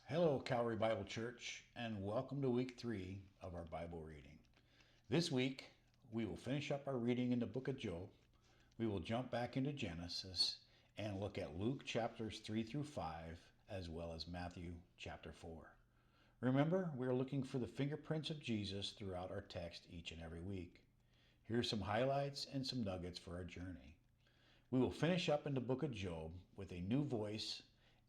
Hello, Calvary Bible Church, and welcome to week 3 of our Bible reading. This week, we will finish up our reading in the book of Job. We will jump back into Genesis and look at Luke chapters 3 through 5, as well as Matthew chapter 4. Remember, we are looking for the fingerprints of Jesus throughout our text each and every week. Here are some highlights and some nuggets for our journey. We will finish up in the book of Job with a new voice,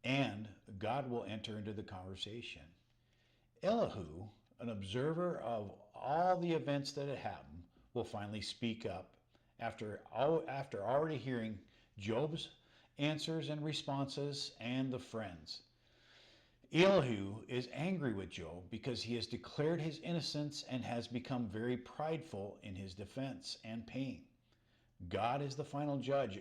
and God will enter into the conversation. Elihu, an observer of all the events that had happened, will finally speak up after already hearing Job's answers and responses and the friends. Elihu is angry with Job because he has declared his innocence and has become very prideful in his defense and pain. God is the final judge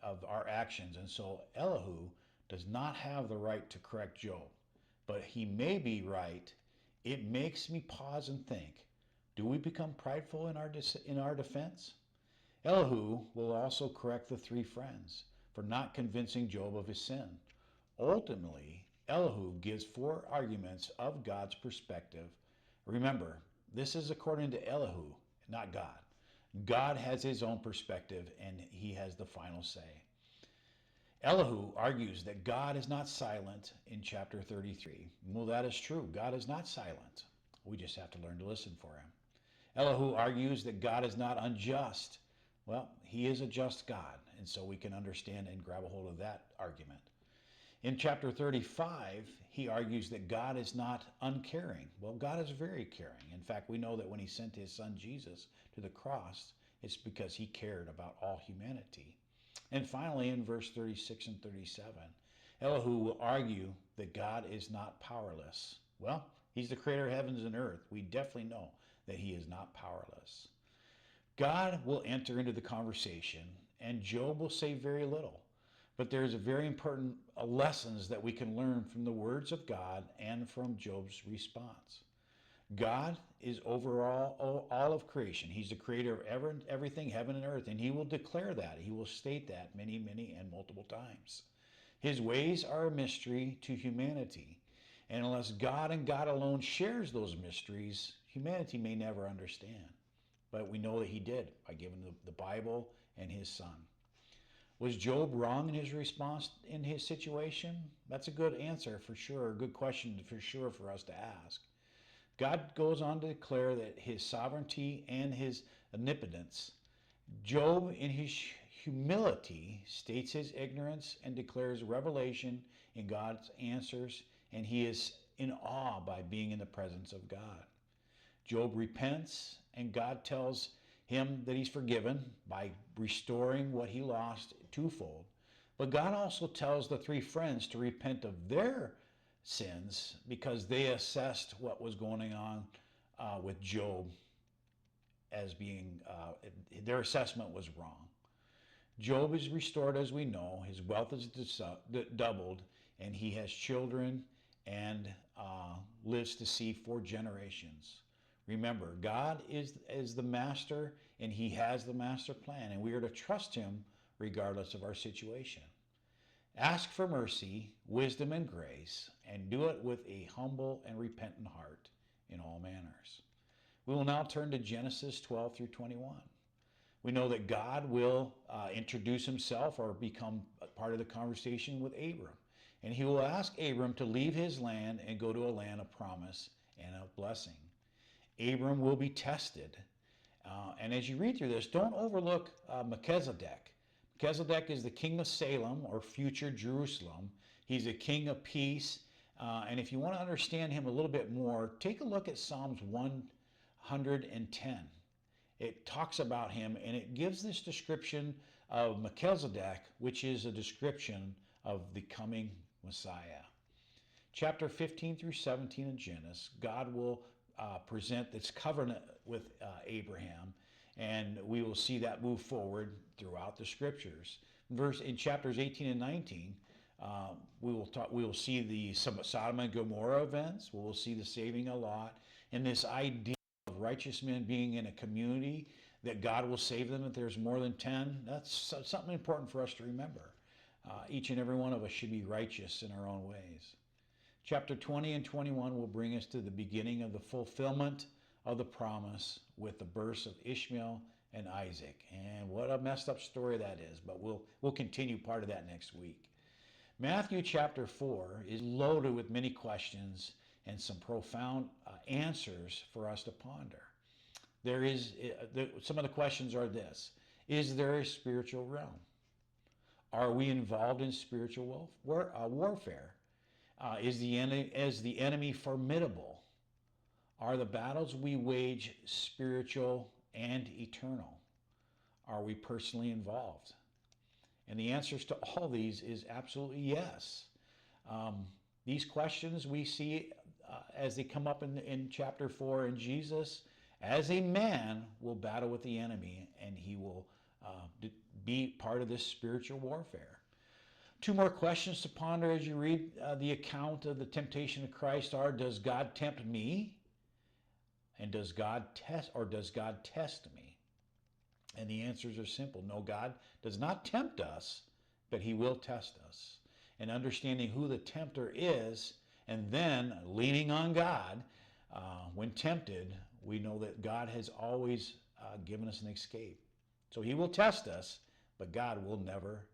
of our actions, and so Elihu does not have the right to correct Job, but he may be right. It makes me pause and think, do we become prideful in our defense? Elihu will also correct the three friends for not convincing Job of his sin. Ultimately, Elihu gives 4 arguments of God's perspective. Remember, this is according to Elihu, not God. God has his own perspective, and he has the final say. Elihu argues that God is not silent in chapter 33. Well, that is true. God is not silent. We just have to learn to listen for him. Elihu argues that God is not unjust. Well, he is a just God, and so we can understand and grab a hold of that argument. In chapter 35, he argues that God is not uncaring. Well, God is very caring. In fact, we know that when he sent his son Jesus to the cross, it's because he cared about all humanity. And finally, in verse 36 and 37, Elihu will argue that God is not powerless. Well, he's the creator of heavens and earth. We definitely know that he is not powerless. God will enter into the conversation, and Job will say very little. But there's a very important lessons that we can learn from the words of God and from Job's response. God is over all of creation. He's the creator of everything, heaven and earth, and he will declare that. He will state that many, many, and multiple times. His ways are a mystery to humanity, and unless God and God alone shares those mysteries, humanity may never understand. But we know that he did by giving the Bible and his son. Was Job wrong in his response in his situation? That's a good answer for sure, a good question for sure for us to ask. God goes on to declare that his sovereignty and his omnipotence. Job, in his humility, states his ignorance and declares revelation in God's answers, and he is in awe by being in the presence of God. Job repents, and God tells him that he's forgiven by restoring what he lost twofold. But God also tells the 3 friends to repent of their sins because they assessed what was going on with Job as being, their assessment was wrong. Job is restored, as we know. His wealth is doubled, and he has children and lives to see 4 generations. Remember, God is the master, and he has the master plan, and we are to trust him regardless of our situation. Ask for mercy, wisdom, and grace, and do it with a humble and repentant heart in all manners. We will now turn to Genesis 12 through 21. We know that God will introduce himself or become a part of the conversation with Abram. And he will ask Abram to leave his land and go to a land of promise and of blessing. Abram will be tested. And as you read through this, don't overlook Melchizedek. Melchizedek is the king of Salem, or future Jerusalem. He's a king of peace. And if you want to understand him a little bit more, take a look at Psalms 110. It talks about him, and it gives this description of Melchizedek, which is a description of the coming Messiah. Chapter 15 through 17 in Genesis, God will present this covenant with Abraham, and we will see that move forward throughout the scriptures. In chapters 18 and 19, we will see the Sodom and Gomorrah events. We will see the saving of Lot, and this idea of righteous men being in a community that God will save them if there's more than 10. That's something important for us to remember. Each and every one of us should be righteous in our own ways. Chapter 20 and 21 will bring us to the beginning of the fulfillment of the promise with the births of Ishmael and Isaac. And what a messed up story that is, but we'll continue part of that next week. Matthew chapter 4 is loaded with many questions and some profound answers for us to ponder. Some of the questions are this: is there a spiritual realm? Are we involved in spiritual warfare? Is the enemy formidable? Are the battles we wage spiritual and eternal? Are we personally involved? And the answers to all these is absolutely yes. These questions we see as they come up in chapter 4, and Jesus, as a man, will battle with the enemy, and he will be part of this spiritual warfare. Two more questions to ponder as you read the account of the temptation of Christ are: does God tempt me? And does God test me? And the answers are simple. No, God does not tempt us, but he will test us. And understanding who the tempter is, and then leaning on God when tempted, we know that God has always given us an escape. So he will test us, but God will never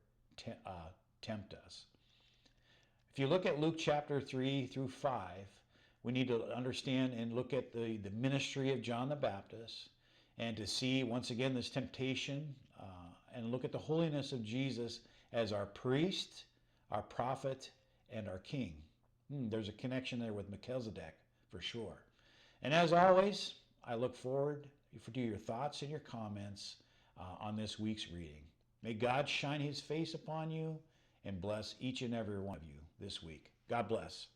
tempt us. If you look at Luke chapter 3 through 5, we need to understand and look at the ministry of John the Baptist, and to see once again this temptation, and look at the holiness of Jesus as our priest, our prophet, and our king. There's a connection there with Melchizedek for sure. And as always, I look forward to your thoughts and your comments on this week's reading. May God shine his face upon you and bless each and every one of you this week. God bless.